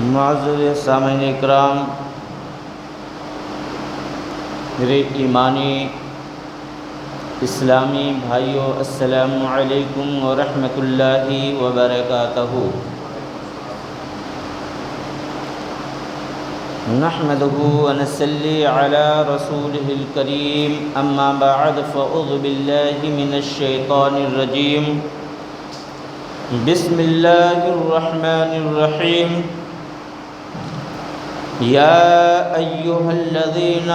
معزز سامعین اکرام، میرے ایمانی اسلامی بھائیوں، السلام علیکم ورحمۃ اللہ وبرکاتہ۔ نحمده ونصلي على رسوله الكريم، اما بعد فاعوذ بالله من الشيطان الرجيم، بسم الله الرحمن الرحيم۔ يا أيها الذين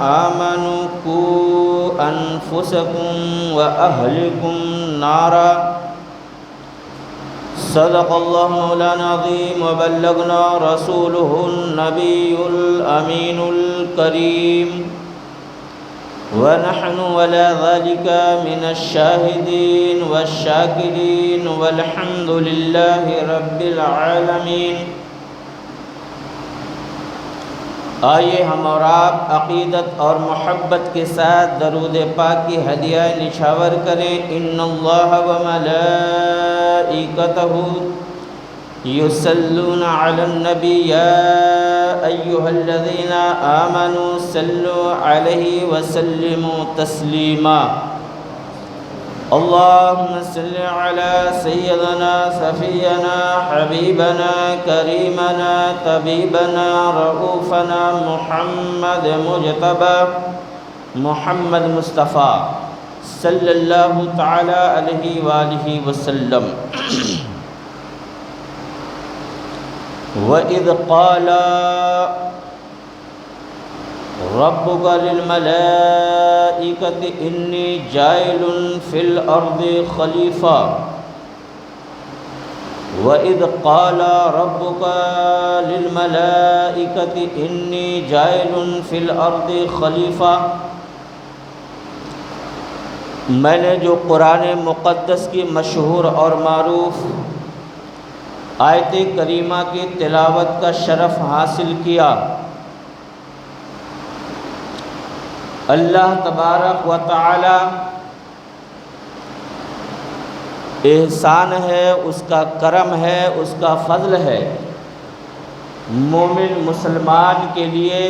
آمنوا قوا أنفسكم وأهلكم نارا، صدق الله مولانا العظيم وبلغنا رسوله النبي الأمين الكريم، ونحن على ذلك من الشاهدين والشاكرين والحمد لله رب العالمين۔ آئیے ہم اور آپ عقیدت اور محبت کے ساتھ درود پاک کی ہدیہ نچھاور کریں۔ ان اللہ وملائکتہ یصلون علی النبی یا ایہا الذین آمنوا صلوا علیہ وسلموا تسلیما۔ اللہم صل علی سیدنا صفینا حبیبنا کریمنا طبیبنا رؤوفنا محمد مجتبی محمد مصطفیٰ صلی اللہ تعالی علیہ وآلہ وسلم۔ وَإِذْ قَالَ رَبُّكَ لِلْمَلَائِكَةِ إِنِّي جَاعِلٌ فِي الْأَرْضِ خَلِيفَةً وَإِذْ قَالَ رَبُّكَ لِلْمَلَائِكَةِ إِنِّي جَاعِلٌ فِي الْأَرْضِ خَلِيفَةً۔ میں نے جو قرآن مقدس کی مشہور اور معروف آیت کریمہ کی تلاوت کا شرف حاصل کیا، اللہ تبارک و تعالی احسان ہے، اس کا کرم ہے، اس کا فضل ہے، مومن مسلمان کے لیے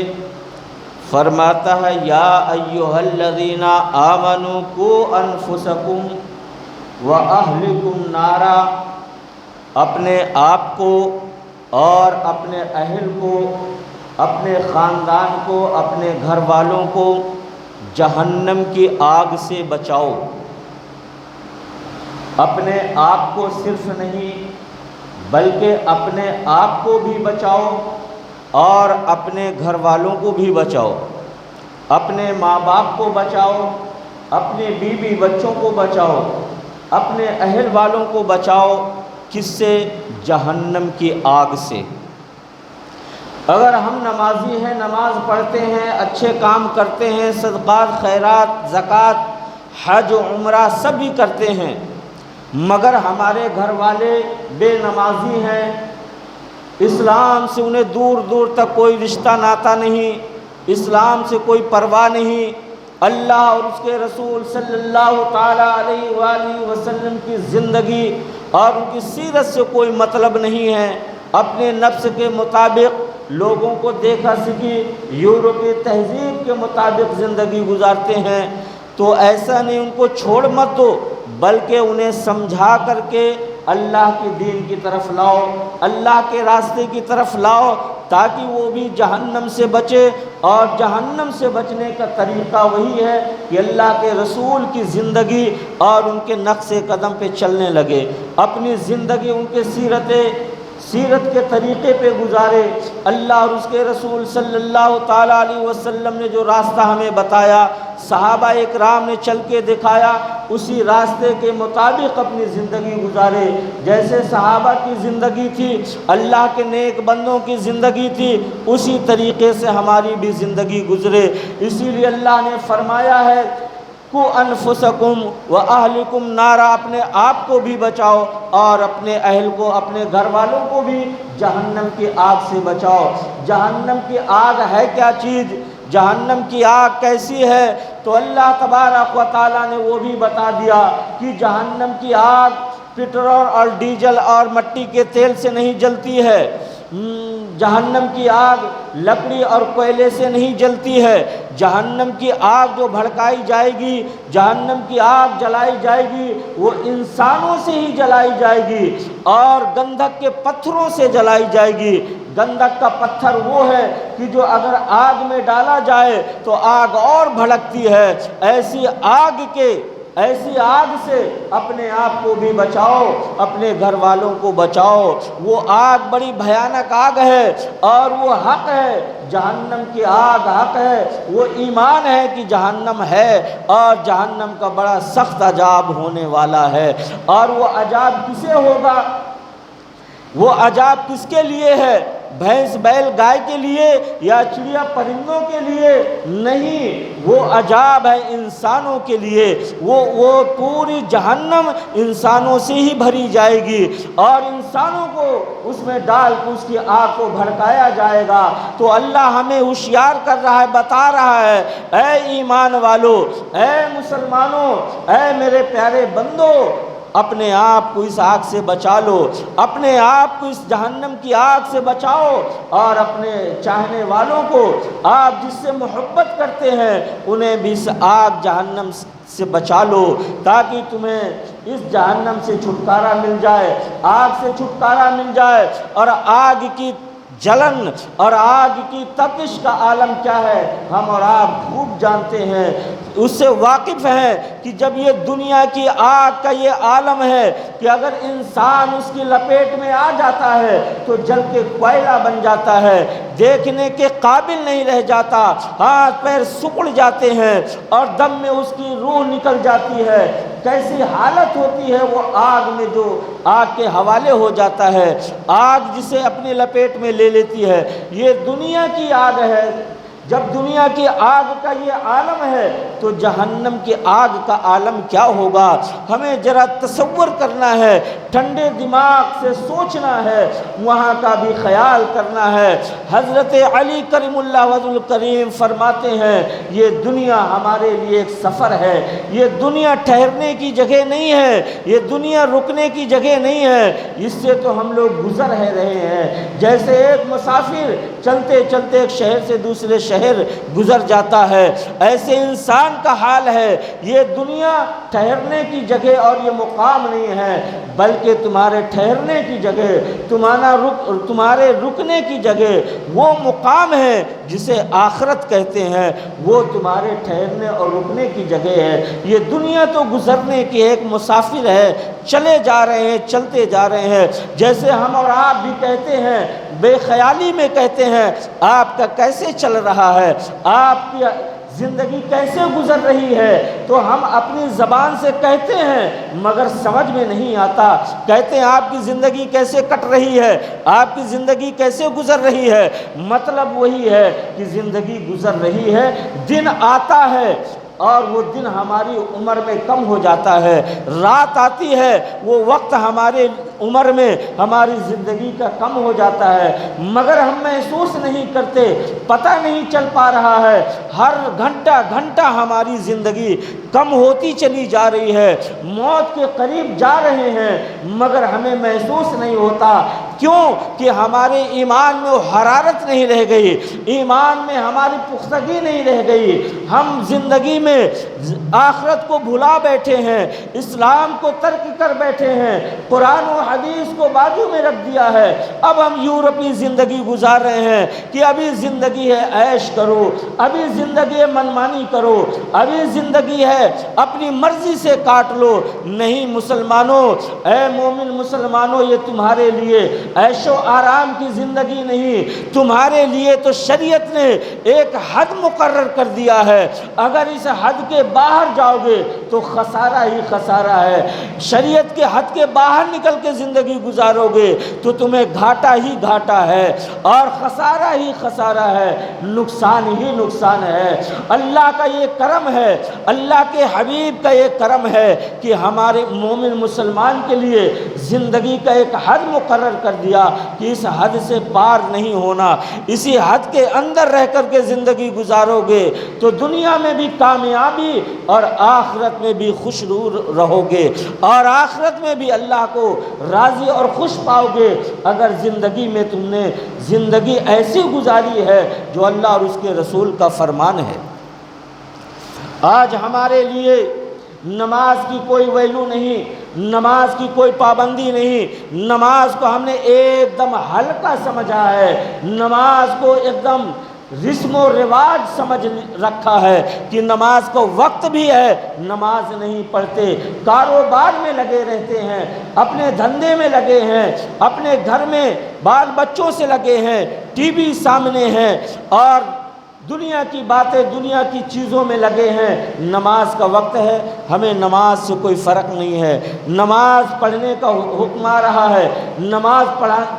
فرماتا ہے یا ایھا الذین آمنوا قوا انفسکم واہلکم نارا، اپنے آپ کو اور اپنے اہل کو، اپنے خاندان کو، اپنے گھر والوں کو جہنم کی آگ سے بچاؤ۔ اپنے آپ کو صرف نہیں بلکہ اپنے آپ کو بھی بچاؤ اور اپنے گھر والوں کو بھی بچاؤ، اپنے ماں باپ کو بچاؤ، اپنے بیوی بچوں کو بچاؤ، اپنے اہل والوں کو بچاؤ۔ کس سے؟ جہنم کی آگ سے۔ اگر ہم نمازی ہیں، نماز پڑھتے ہیں، اچھے کام کرتے ہیں، صدقات، خیرات، زکوٰۃ، حج و عمرہ سب بھی کرتے ہیں، مگر ہمارے گھر والے بے نمازی ہیں، اسلام سے انہیں دور دور تک کوئی رشتہ ناتا نہیں، اسلام سے کوئی پرواہ نہیں، اللہ اور اس کے رسول صلی اللہ تعالیٰ علیہ وآلہ وسلم کی زندگی اور ان کی سیرت سے کوئی مطلب نہیں ہے، اپنے نفس کے مطابق لوگوں کو دیکھا سیکھی یورپی تہذیب کے مطابق زندگی گزارتے ہیں، تو ایسا نہیں، ان کو چھوڑ مت دو بلکہ انہیں سمجھا کر کے اللہ کے دین کی طرف لاؤ، اللہ کے راستے کی طرف لاؤ، تاکہ وہ بھی جہنم سے بچے۔ اور جہنم سے بچنے کا طریقہ وہی ہے کہ اللہ کے رسول کی زندگی اور ان کے نقش قدم پہ چلنے لگے، اپنی زندگی ان کے سیرت کے طریقے پہ گزارے۔ اللہ اور اس کے رسول صلی اللہ تعالیٰ علیہ وسلم نے جو راستہ ہمیں بتایا، صحابہ اکرام نے چل کے دکھایا، اسی راستے کے مطابق اپنی زندگی گزارے۔ جیسے صحابہ کی زندگی تھی، اللہ کے نیک بندوں کی زندگی تھی، اسی طریقے سے ہماری بھی زندگی گزرے۔ اسی لیے اللہ نے فرمایا ہے قوا انفسکم واہلکم نارا، اپنے آپ کو بھی بچاؤ اور اپنے اہل کو، اپنے گھر والوں کو بھی جہنم کی آگ سے بچاؤ۔ جہنم کی آگ ہے کیا چیز؟ جہنم کی آگ کیسی ہے؟ تو اللہ تبارک و تعالیٰ نے وہ بھی بتا دیا کہ جہنم کی آگ پٹرول اور ڈیزل اور مٹی کے تیل سے نہیں جلتی ہے، جہنم کی آگ لکڑی اور کوئلے سے نہیں جلتی ہے، جہنم کی آگ جو بھڑکائی جائے گی، جہنم کی آگ جلائی جائے گی، وہ انسانوں سے ہی جلائی جائے گی اور گندھک کے پتھروں سے جلائی جائے گی۔ گندھک کا پتھر وہ ہے کہ جو اگر آگ میں ڈالا جائے تو آگ اور بھڑکتی ہے۔ ایسی آگ سے اپنے آپ کو بھی بچاؤ، اپنے گھر والوں کو بچاؤ۔ وہ آگ بڑی بھیانک آگ ہے اور وہ حق ہے، جہنم کی آگ حق ہے۔ وہ ایمان ہے کہ جہنم ہے اور جہنم کا بڑا سخت عذاب ہونے والا ہے۔ اور وہ عذاب کسے ہوگا؟ وہ عذاب کس کے لیے ہے؟ بھینس بیل گائے کے لیے یا چڑیا پرندوں کے لیے؟ نہیں، وہ عذاب ہے انسانوں کے لیے۔ وہ پوری جہنم انسانوں سے ہی بھری جائے گی اور انسانوں کو اس میں ڈال کے اس کی آگ کو بھڑکایا جائے گا۔ تو اللہ ہمیں ہوشیار کر رہا ہے، بتا رہا ہے، اے ایمان والو، اے مسلمانوں، اے میرے پیارے بندو، اپنے آپ کو اس آگ سے بچا لو، اپنے آپ کو اس جہنم کی آگ سے بچاؤ اور اپنے چاہنے والوں کو، آپ جس سے محبت کرتے ہیں انہیں بھی اس آگ جہنم سے بچا لو تاکہ تمہیں اس جہنم سے چھٹکارا مل جائے، آگ سے چھٹکارا مل جائے۔ اور آگ کی جلن اور آگ کی تپش کا عالم کیا ہے ہم اور آپ خوب جانتے ہیں، اس سے واقف ہیں کہ جب یہ دنیا کی آگ کا یہ عالم ہے کہ اگر انسان اس کی لپیٹ میں آ جاتا ہے تو جل کے کوئلہ بن جاتا ہے، دیکھنے کے قابل نہیں رہ جاتا، ہاتھ پیر سکڑ جاتے ہیں اور دم میں اس کی روح نکل جاتی ہے۔ کیسی حالت ہوتی ہے وہ آگ میں، جو آگ کے حوالے ہو جاتا ہے، آگ جسے اپنے لپیٹ میں لے لیتی ہے۔ یہ دنیا کی آگ ہے۔ جب دنیا کی آگ کا یہ عالم ہے تو جہنم کی آگ کا عالم کیا ہوگا؟ ہمیں ذرا تصور کرنا ہے، ٹھنڈے دماغ سے سوچنا ہے، وہاں کا بھی خیال کرنا ہے۔ حضرت علی کریم اللہ وجہ الکریم فرماتے ہیں یہ دنیا ہمارے لیے ایک سفر ہے، یہ دنیا ٹھہرنے کی جگہ نہیں ہے، یہ دنیا رکنے کی جگہ نہیں ہے، اس سے تو ہم لوگ گزر رہے ہیں۔ جیسے ایک مسافر چلتے چلتے ایک شہر سے دوسرے شہر گزر جاتا ہے، ایسے انسان کا حال ہے۔ یہ دنیا ٹھہرنے کی جگہ اور یہ مقام نہیں ہے، بلکہ تمہارے ٹھہرنے کی جگہ، تمہارے رکنے کی جگہ وہ مقام ہے جسے آخرت کہتے ہیں، وہ تمہارے ٹھہرنے اور رکنے کی جگہ ہے۔ یہ دنیا تو گزرنے کی ایک مسافر ہے، چلے جا رہے ہیں، چلتے جا رہے ہیں۔ جیسے ہم اور آپ بھی کہتے ہیں، بے خیالی میں کہتے ہیں آپ کا کیسے چل رہا ہے، آپ کی زندگی کیسے گزر رہی ہے، تو ہم اپنی زبان سے کہتے ہیں مگر سمجھ میں نہیں آتا۔ کہتے ہیں آپ کی زندگی کیسے کٹ رہی ہے، آپ کی زندگی کیسے گزر رہی ہے، مطلب وہی ہے کہ زندگی گزر رہی ہے، دن آتا ہے اور وہ دن ہماری عمر میں کم ہو جاتا ہے، رات آتی ہے وہ وقت ہمارے عمر میں ہماری زندگی کا کم ہو جاتا ہے، مگر ہم محسوس نہیں کرتے، پتہ نہیں چل پا رہا ہے۔ ہر گھنٹہ گھنٹہ ہماری زندگی کم ہوتی چلی جا رہی ہے، موت کے قریب جا رہے ہیں، مگر ہمیں محسوس نہیں ہوتا۔ کیوں کہ ہمارے ایمان میں وہ حرارت نہیں رہ گئی، ایمان میں ہماری پختگی نہیں رہ گئی، ہم زندگی میں آخرت کو بھلا بیٹھے ہیں، اسلام کو ترک کر بیٹھے ہیں، قرآن و حدیث کو بازو میں رکھ دیا ہے۔ اب ہم یورپی زندگی گزار رہے ہیں کہ ابھی زندگی ہے عیش کرو، ابھی زندگی ہے منمانی کرو، ابھی زندگی ہے اپنی مرضی سے کاٹ لو۔ نہیں مسلمانوں، اے مومن مسلمانوں، یہ تمہارے لیے عیش و آرام کی زندگی نہیں، تمہارے لیے تو شریعت نے ایک حد مقرر کر دیا ہے، اگر اس حد کے باہر جاؤ گے تو خسارہ ہی خسارہ ہے۔ شریعت کے حد کے باہر نکل کے زندگی گزارو گے تو تمہیں گھاٹا ہی گھاٹا ہے اور خسارہ ہی خسارہ ہے، نقصان ہی نقصان ہے۔ اللہ کا یہ کرم ہے، اللہ کے حبیب کا یہ کرم ہے کہ ہمارے مومن مسلمان کے لیے زندگی کا ایک حد مقرر کر دیا کہ اس حد سے پار نہیں ہونا، اسی حد کے اندر رہ کر کے زندگی گزارو گے تو دنیا میں بھی کامیابی اور آخرت میں بھی خوش رہو گے، اور آخرت میں بھی اللہ کو راضی اور خوش پاؤ گے اگر زندگی میں تم نے زندگی ایسی گزاری ہے جو اللہ اور اس کے رسول کا فرمان ہے۔ آج ہمارے لیے نماز کی کوئی ویلو نہیں، نماز کی کوئی پابندی نہیں، نماز کو ہم نے ایک دم ہلکا سمجھا ہے، نماز کو ایک دم رسم و رواج سمجھ رکھا ہے کہ نماز کو وقت بھی ہے، نماز نہیں پڑھتے، کاروبار میں لگے رہتے ہیں، اپنے دھندے میں لگے ہیں، اپنے گھر میں بال بچوں سے لگے ہیں، ٹی وی سامنے ہیں اور دنیا کی باتیں دنیا کی چیزوں میں لگے ہیں۔ نماز کا وقت ہے، ہمیں نماز سے کوئی فرق نہیں ہے، نماز پڑھنے کا حکم آ رہا ہے، نماز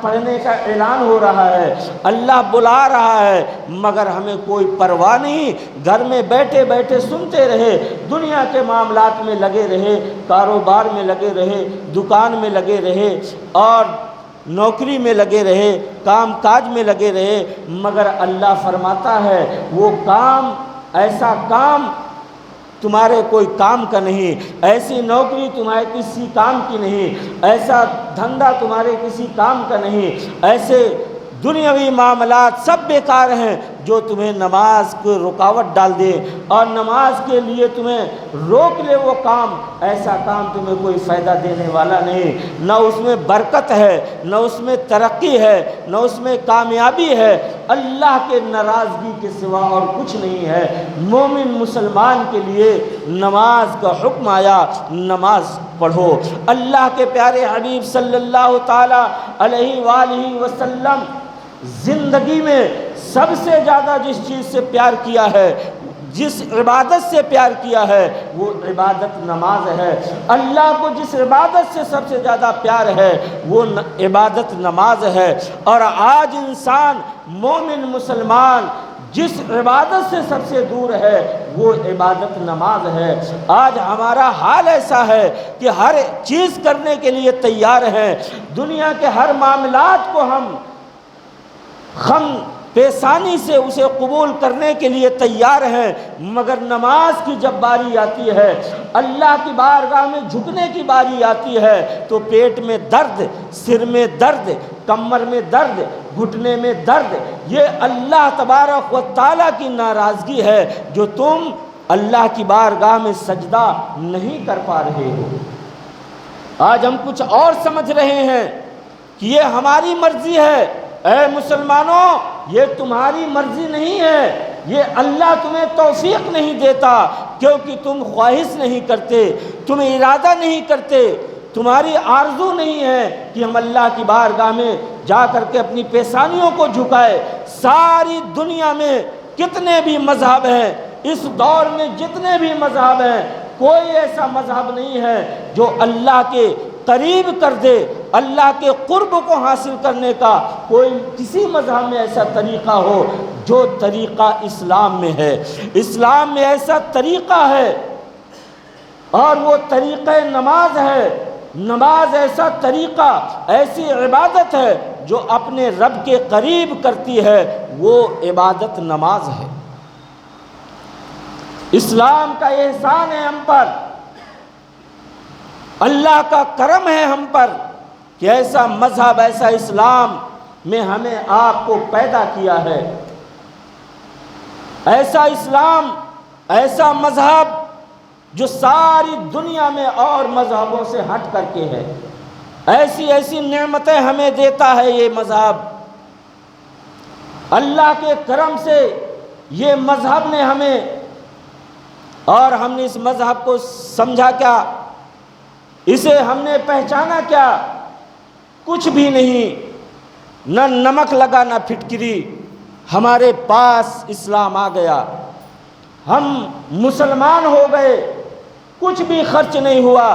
پڑھنے کا اعلان ہو رہا ہے، اللہ بلا رہا ہے، مگر ہمیں کوئی پرواہ نہیں، گھر میں بیٹھے بیٹھے سنتے رہے، دنیا کے معاملات میں لگے رہے، کاروبار میں لگے رہے، دکان میں لگے رہے اور نوکری میں لگے رہے، کام کاج میں لگے رہے، مگر اللہ فرماتا ہے وہ کام، ایسا کام تمہارے کوئی کام کا نہیں، ایسی نوکری تمہارے کسی کام کی نہیں، ایسا دھندا تمہارے کسی کام کا نہیں، ایسے دنیاوی معاملات سب بیکار ہیں جو تمہیں نماز کو رکاوٹ ڈال دے اور نماز کے لیے تمہیں روک لے، وہ کام، ایسا کام تمہیں کوئی فائدہ دینے والا نہیں، نہ اس میں برکت ہے، نہ اس میں ترقی ہے، نہ اس میں کامیابی ہے، اللہ کے ناراضگی کے سوا اور کچھ نہیں ہے۔ مومن مسلمان کے لیے نماز کا حکم آیا، نماز پڑھو۔ اللہ کے پیارے حبیب صلی اللہ تعالی علیہ وآلہ وسلم زندگی میں سب سے زیادہ جس چیز سے پیار کیا ہے، جس عبادت سے پیار کیا ہے، وہ عبادت نماز ہے۔ اللہ کو جس عبادت سے سب سے زیادہ پیار ہے وہ عبادت نماز ہے، اور آج انسان مومن مسلمان جس عبادت سے سب سے دور ہے وہ عبادت نماز ہے۔ آج ہمارا حال ایسا ہے کہ ہر چیز کرنے کے لیے تیار ہیں، دنیا کے ہر معاملات کو ہم خم پیشانی سے اسے قبول کرنے کے لیے تیار ہیں، مگر نماز کی جب باری آتی ہے، اللہ کی بارگاہ میں جھکنے کی باری آتی ہے تو پیٹ میں درد، سر میں درد، کمر میں درد، گھٹنے میں درد، یہ اللہ تبارک و تعالیٰ کی ناراضگی ہے جو تم اللہ کی بارگاہ میں سجدہ نہیں کر پا رہے ہو۔ آج ہم کچھ اور سمجھ رہے ہیں کہ یہ ہماری مرضی ہے۔ اے مسلمانوں، یہ تمہاری مرضی نہیں ہے، یہ اللہ تمہیں توفیق نہیں دیتا کیونکہ تم خواہش نہیں کرتے، تم ارادہ نہیں کرتے، تمہاری آرزو نہیں ہے کہ ہم اللہ کی بارگاہ میں جا کر کے اپنی پیشانیوں کو جھکائے۔ ساری دنیا میں کتنے بھی مذہب ہیں، اس دور میں جتنے بھی مذہب ہیں، کوئی ایسا مذہب نہیں ہے جو اللہ کے قریب کر دے، اللہ کے قرب کو حاصل کرنے کا کوئی کسی مذہب میں ایسا طریقہ ہو جو طریقہ اسلام میں ہے۔ اسلام میں ایسا طریقہ ہے اور وہ طریقہ نماز ہے۔ نماز ایسا طریقہ، ایسی عبادت ہے جو اپنے رب کے قریب کرتی ہے، وہ عبادت نماز ہے۔ اسلام کا احسان ہے ہم پر، اللہ کا کرم ہے ہم پر کہ ایسا مذہب، ایسا اسلام میں ہمیں آپ کو پیدا کیا ہے۔ ایسا اسلام، ایسا مذہب جو ساری دنیا میں اور مذہبوں سے ہٹ کر کے ہے، ایسی ایسی نعمتیں ہمیں دیتا ہے یہ مذہب۔ اللہ کے کرم سے یہ مذہب نے ہمیں، اور ہم نے اس مذہب کو سمجھا کیا، اسے ہم نے پہچانا کیا؟ کچھ بھی نہیں، نہ نمک لگا نہ پھٹکری، ہمارے پاس اسلام آ گیا، ہم مسلمان ہو گئے، کچھ بھی خرچ نہیں ہوا۔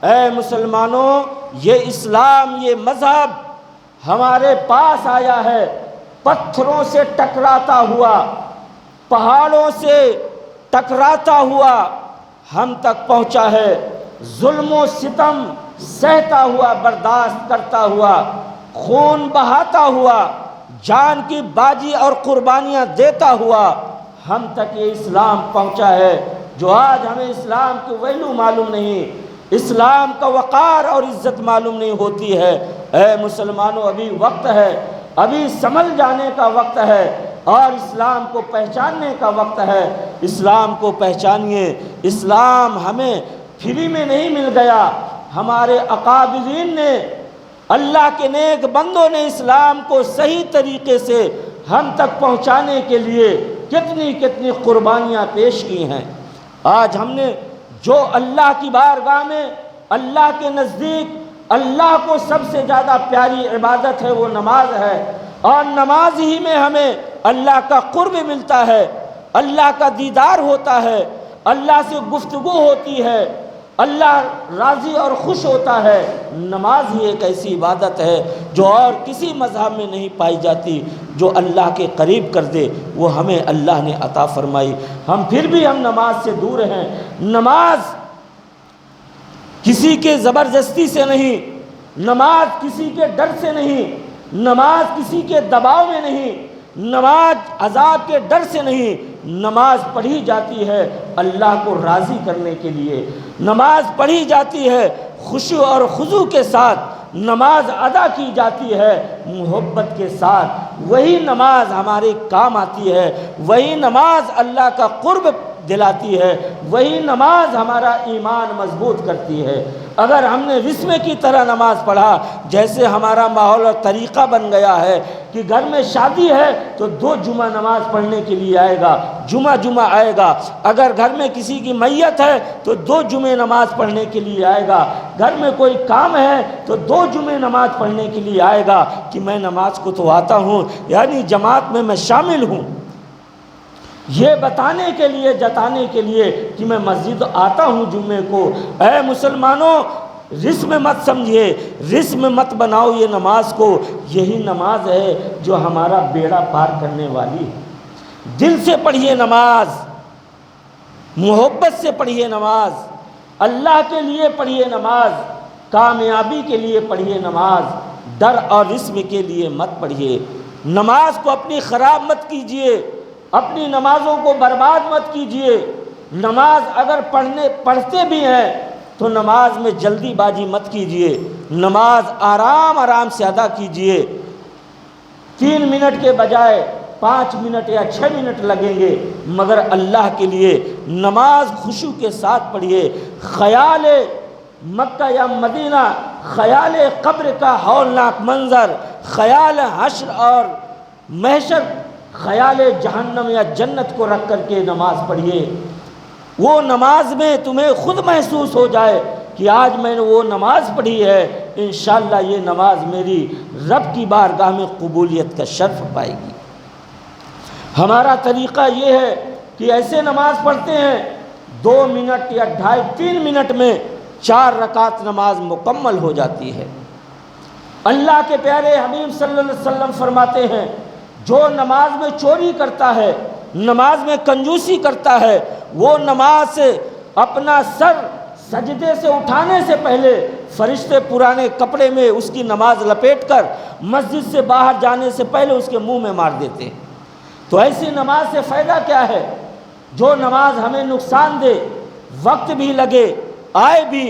اے مسلمانوں، یہ اسلام، یہ مذہب ہمارے پاس آیا ہے، پتھروں سے ٹکراتا ہوا، پہاڑوں سے ٹکراتا ہوا ہم تک پہنچا ہے، ظلم و ستم سہتا ہوا، برداشت کرتا ہوا خون بہاتا ہوا، جان کی باجی اور قربانیاں دیتا ہوا ہم تک یہ اسلام پہنچا ہے، جو آج ہمیں اسلام کی ویلو معلوم نہیں، اسلام کا وقار اور عزت معلوم نہیں ہوتی ہے۔ اے مسلمانوں، ابھی وقت ہے، ابھی سنبھل جانے کا وقت ہے اور اسلام کو پہچاننے کا وقت ہے۔ اسلام کو پہچانیے۔ اسلام ہمیں فری میں نہیں مل گیا، ہمارے اکابرین نے، اللہ کے نیک بندوں نے اسلام کو صحیح طریقے سے ہم تک پہنچانے کے لیے کتنی کتنی قربانیاں پیش کی ہیں۔ آج ہم نے جو اللہ کی بارگاہ میں، اللہ کے نزدیک اللہ کو سب سے زیادہ پیاری عبادت ہے وہ نماز ہے، اور نماز ہی میں ہمیں اللہ کا قرب ملتا ہے، اللہ کا دیدار ہوتا ہے، اللہ سے گفتگو ہوتی ہے، اللہ راضی اور خوش ہوتا ہے۔ نماز ہی ایک ایسی عبادت ہے جو اور کسی مذہب میں نہیں پائی جاتی، جو اللہ کے قریب کر دے، وہ ہمیں اللہ نے عطا فرمائی۔ ہم پھر بھی ہم نماز سے دور ہیں۔ نماز کسی کے زبردستی سے نہیں، نماز کسی کے ڈر سے نہیں، نماز کسی کے دباؤ میں نہیں، نماز عذاب کے ڈر سے نہیں، نماز پڑھی جاتی ہے اللہ کو راضی کرنے کے لیے، نماز پڑھی جاتی ہے خشوع اور خضوع کے ساتھ، نماز ادا کی جاتی ہے محبت کے ساتھ۔ وہی نماز ہمارے کام آتی ہے، وہی نماز اللہ کا قرب دلاتی ہے، وہی نماز ہمارا ایمان مضبوط کرتی ہے۔ اگر ہم نے رسم کی طرح نماز پڑھا، جیسے ہمارا ماحول اور طریقہ بن گیا ہے کہ گھر میں شادی ہے تو 2 جمعہ نماز پڑھنے کے لیے آئے گا، جمعہ آئے گا، اگر گھر میں کسی کی میت ہے تو 2 جمعے نماز پڑھنے کے لیے آئے گا، گھر میں کوئی کام ہے تو 2 جمعے نماز پڑھنے کے لیے آئے گا کہ میں نماز کو تو آتا ہوں، یعنی جماعت میں شامل ہوں، یہ بتانے کے لیے، جتانے کے لیے کہ میں مسجد آتا ہوں جمعے کو۔ اے مسلمانوں، رسم مت سمجھیے، رسم مت بناؤ یہ نماز کو، یہی نماز ہے جو ہمارا بیڑا پار کرنے والی ہے۔ دل سے پڑھیے نماز، محبت سے پڑھیے نماز، اللہ کے لیے پڑھیے نماز، کامیابی کے لیے پڑھیے نماز، ڈر اور رسم کے لیے مت پڑھیے۔ نماز کو اپنی خراب مت کیجیے، اپنی نمازوں کو برباد مت کیجیے۔ نماز اگر پڑھتے بھی ہیں تو نماز میں جلدی بازی مت کیجیے، نماز آرام آرام سے ادا کیجیے۔ 3 منٹ کے بجائے 5 منٹ یا 6 منٹ لگیں گے، مگر اللہ کے لیے نماز خشوع کے ساتھ پڑھیے۔ خیال مکہ یا مدینہ، خیال قبر کا ہولناک منظر، خیال حشر اور محشر، خیال جہنم یا جنت کو رکھ کر کے نماز پڑھیے۔ وہ نماز میں تمہیں خود محسوس ہو جائے کہ آج میں نے وہ نماز پڑھی ہے، انشاءاللہ یہ نماز میری رب کی بارگاہ میں قبولیت کا شرف پائے گی۔ ہمارا طریقہ یہ ہے کہ ایسے نماز پڑھتے ہیں 2 منٹ یا 2.5-3 منٹ میں 4 رکعت نماز مکمل ہو جاتی ہے۔ اللہ کے پیارے حبیب صلی اللہ علیہ وسلم فرماتے ہیں، جو نماز میں چوری کرتا ہے، نماز میں کنجوسی کرتا ہے، وہ نماز سے اپنا سر سجدے سے اٹھانے سے پہلے فرشتے پرانے کپڑے میں اس کی نماز لپیٹ کر مسجد سے باہر جانے سے پہلے اس کے منہ میں مار دیتے ہیں۔ تو ایسی نماز سے فائدہ کیا ہے؟ جو نماز ہمیں نقصان دے، وقت بھی لگے، آئے بھی،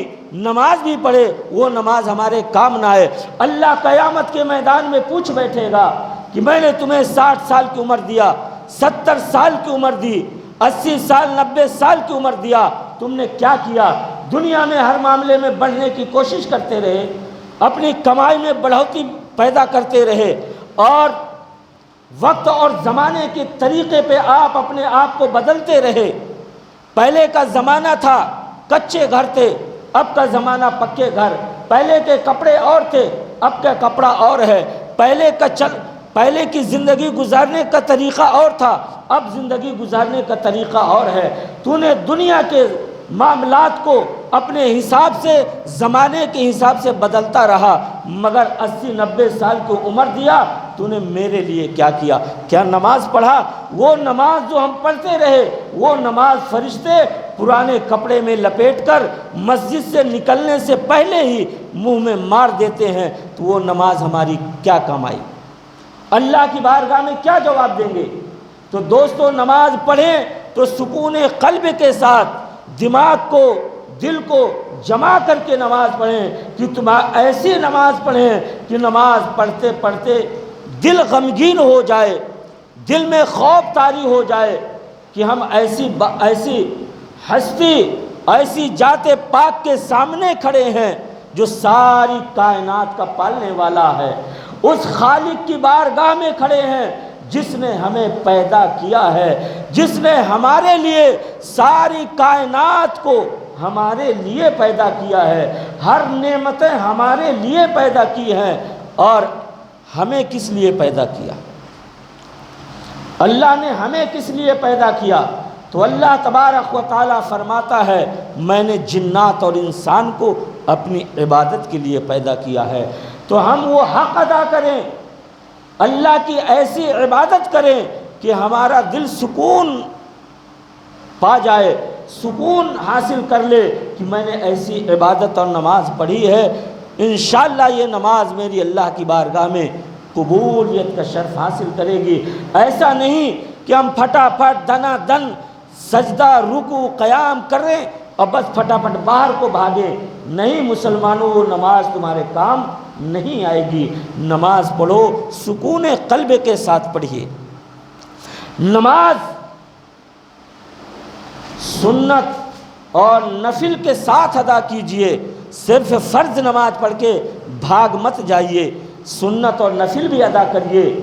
نماز بھی پڑھے، وہ نماز ہمارے کام نہ آئے۔ اللہ قیامت کے میدان میں پوچھ بیٹھے گا کہ میں نے تمہیں 60 سال کی عمر دیا، 70 سال کی عمر دی، 80 سال 90 سال کی عمر دیا، تم نے کیا کیا؟ دنیا میں ہر معاملے میں بڑھنے کی کوشش کرتے رہے، اپنی کمائی میں بڑھوتی پیدا کرتے رہے، اور وقت اور زمانے کے طریقے پہ آپ اپنے آپ کو بدلتے رہے۔ پہلے کا زمانہ تھا کچے گھر تھے، اب کا زمانہ پکے گھر، پہلے کے کپڑے اور تھے، اب کا کپڑا اور ہے، پہلے کی زندگی گزارنے کا طریقہ اور تھا، اب زندگی گزارنے کا طریقہ اور ہے۔ تو نے دنیا کے معاملات کو اپنے حساب سے، زمانے کے حساب سے بدلتا رہا، مگر 80-90 سال کی عمر دیا، تو نے میرے لیے کیا کیا؟ کیا نماز پڑھا؟ وہ نماز جو ہم پڑھتے رہے، وہ نماز فرشتے پرانے کپڑے میں لپیٹ کر مسجد سے نکلنے سے پہلے ہی منہ میں مار دیتے ہیں تو وہ نماز ہماری کیا کام آئی؟ اللہ کی بارگاہ میں کیا جواب دیں گے؟ تو دوستو نماز پڑھیں تو سکون قلب کے ساتھ دماغ کو دل کو جمع کر کے نماز پڑھیں کہ تم ایسی نماز پڑھیں کہ نماز پڑھتے پڑھتے دل غمگین ہو جائے، دل میں خوف طاری ہو جائے کہ ہم ایسی ہستی ایسی ذات پاک کے سامنے کھڑے ہیں جو ساری کائنات کا پالنے والا ہے، اس خالق کی بارگاہ میں کھڑے ہیں جس نے ہمیں پیدا کیا ہے، جس نے ہمارے لیے ساری کائنات کو ہمارے لیے پیدا کیا ہے، ہر نعمتیں ہمارے لیے پیدا کی ہیں۔ اور ہمیں کس لیے پیدا کیا؟ اللہ نے ہمیں کس لیے پیدا کیا؟ تو اللہ تبارک و تعالیٰ فرماتا ہے میں نے جنات اور انسان کو اپنی عبادت کے لیے پیدا کیا ہے۔ تو ہم وہ حق ادا کریں، اللہ کی ایسی عبادت کریں کہ ہمارا دل سکون پا جائے، سکون حاصل کر لے کہ میں نے ایسی عبادت اور نماز پڑھی ہے، انشاءاللہ یہ نماز میری اللہ کی بارگاہ میں قبولیت کا شرف حاصل کرے گی۔ ایسا نہیں کہ ہم پھٹافٹ دنا دن سجدہ رکوع قیام کریں اور بس پھٹافٹ باہر کو بھاگیں۔ نہیں مسلمانوں، وہ نماز تمہارے کام نہیں آئے گی۔ نماز پڑھو، سکون قلب کے ساتھ پڑھیے۔ نماز سنت اور نفل کے ساتھ ادا کیجئے، صرف فرض نماز پڑھ کے بھاگ مت جائیے، سنت اور نفل بھی ادا کریے۔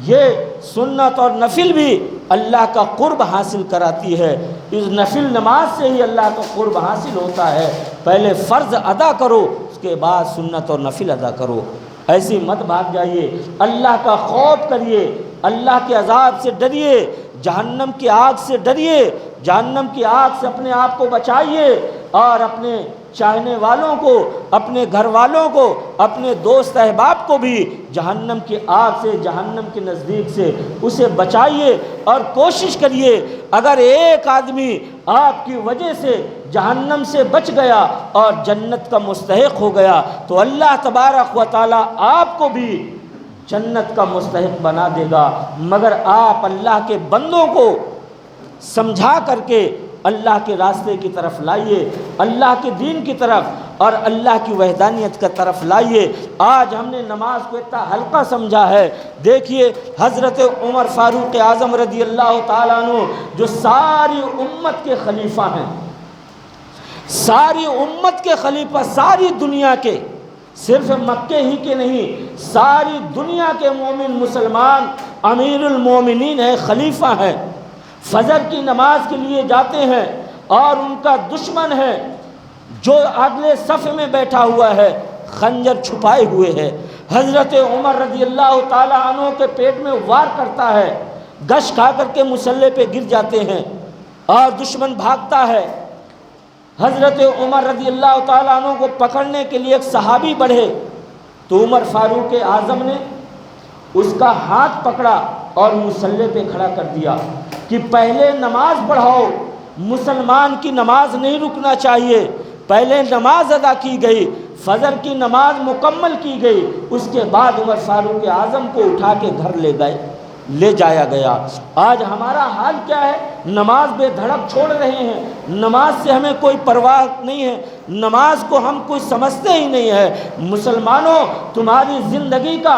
یہ سنت اور نفل بھی اللہ کا قرب حاصل کراتی ہے، اس نفل نماز سے ہی اللہ کا قرب حاصل ہوتا ہے۔ پہلے فرض ادا کرو، اس کے بعد سنت اور نفل ادا کرو، ایسی مت بھاگ جائیے۔ اللہ کا خوف کریے، اللہ کے عذاب سے ڈریے، جہنم کی آگ سے ڈریے، جہنم کی آگ سے اپنے آپ کو بچائیے اور اپنے چاہنے والوں کو، اپنے گھر والوں کو، اپنے دوست احباب کو بھی جہنم کی آگ سے، جہنم کے نزدیک سے اسے بچائیے۔ اور کوشش کریے اگر ایک آدمی آپ کی وجہ سے جہنم سے بچ گیا اور جنت کا مستحق ہو گیا تو اللہ تبارک و تعالیٰ آپ کو بھی جنت کا مستحق بنا دے گا۔ مگر آپ اللہ کے بندوں کو سمجھا کر کے اللہ کے راستے کی طرف لائیے، اللہ کے دین کی طرف اور اللہ کی وحدانیت کی طرف لائیے۔ آج ہم نے نماز کو اتنا ہلکا سمجھا ہے۔ دیکھیے حضرت عمر فاروق اعظم رضی اللہ تعالیٰ عنہ جو ساری امت کے خلیفہ ہیں، ساری امت کے خلیفہ، ساری دنیا کے، صرف مکے ہی کے نہیں، ساری دنیا کے مومن مسلمان امیر المومنین ہیں، خلیفہ ہیں، فجر کی نماز کے لیے جاتے ہیں اور ان کا دشمن ہے جو اگلے صف میں بیٹھا ہوا ہے، خنجر چھپائے ہوئے ہے، حضرت عمر رضی اللہ تعالیٰ عنہ کے پیٹ میں وار کرتا ہے، گش کھا کر کے مصلی پہ گر جاتے ہیں اور دشمن بھاگتا ہے۔ حضرت عمر رضی اللہ تعالیٰ عنہ کو پکڑنے کے لیے ایک صحابی بڑھے تو عمر فاروق اعظم نے اس کا ہاتھ پکڑا اور مصلی پہ کھڑا کر دیا کہ پہلے نماز پڑھاؤ، مسلمان کی نماز نہیں رکنا چاہیے، پہلے نماز ادا کی گئی، فجر کی نماز مکمل کی گئی، اس کے بعد عمر فاروق اعظم کو اٹھا کے گھر لے جایا گیا۔ آج ہمارا حال کیا ہے؟ نماز بے دھڑک چھوڑ رہے ہیں، نماز سے ہمیں کوئی پرواہ نہیں ہے، نماز کو ہم کوئی سمجھتے ہی نہیں ہے۔ مسلمانوں، تمہاری زندگی کا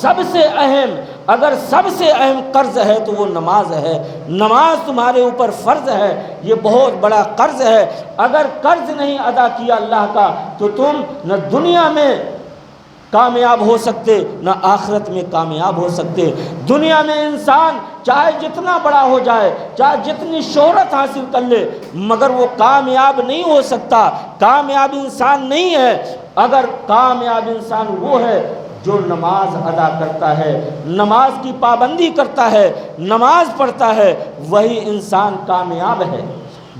سب سے اہم، اگر سب سے اہم قرض ہے تو وہ نماز ہے۔ نماز تمہارے اوپر فرض ہے، یہ بہت بڑا قرض ہے۔ اگر قرض نہیں ادا کیا اللہ کا تو تم نہ دنیا میں کامیاب ہو سکتے نہ آخرت میں کامیاب ہو سکتے۔ دنیا میں انسان چاہے جتنا بڑا ہو جائے، چاہے جتنی شہرت حاصل کر لے، مگر وہ کامیاب نہیں ہو سکتا، کامیاب انسان نہیں ہے۔ اگر کامیاب انسان وہ ہے جو نماز ادا کرتا ہے، نماز کی پابندی کرتا ہے، نماز پڑھتا ہے، وہی انسان کامیاب ہے۔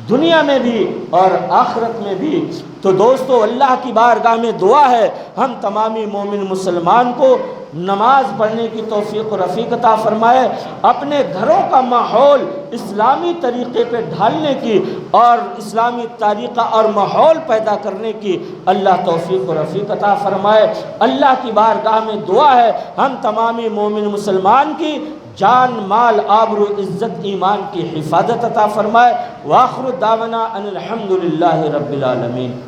دنیا میں بھی اور آخرت میں بھی۔ تو دوستو، اللہ کی بارگاہ میں دعا ہے ہم تمامی مومن مسلمان کو نماز پڑھنے کی توفیق و رفیق عطا فرمائے، اپنے گھروں کا ماحول اسلامی طریقے پہ ڈھالنے کی اور اسلامی طریقہ اور ماحول پیدا کرنے کی اللہ توفیق و رفیق عطا فرمائے۔ اللہ کی بارگاہ میں دعا ہے ہم تمامی مومن مسلمان کی جان، مال، آبرو، عزت، ایمان کی حفاظت عطا فرمائے۔ وآخر دعوانا ان الحمدللہ رب العالمین۔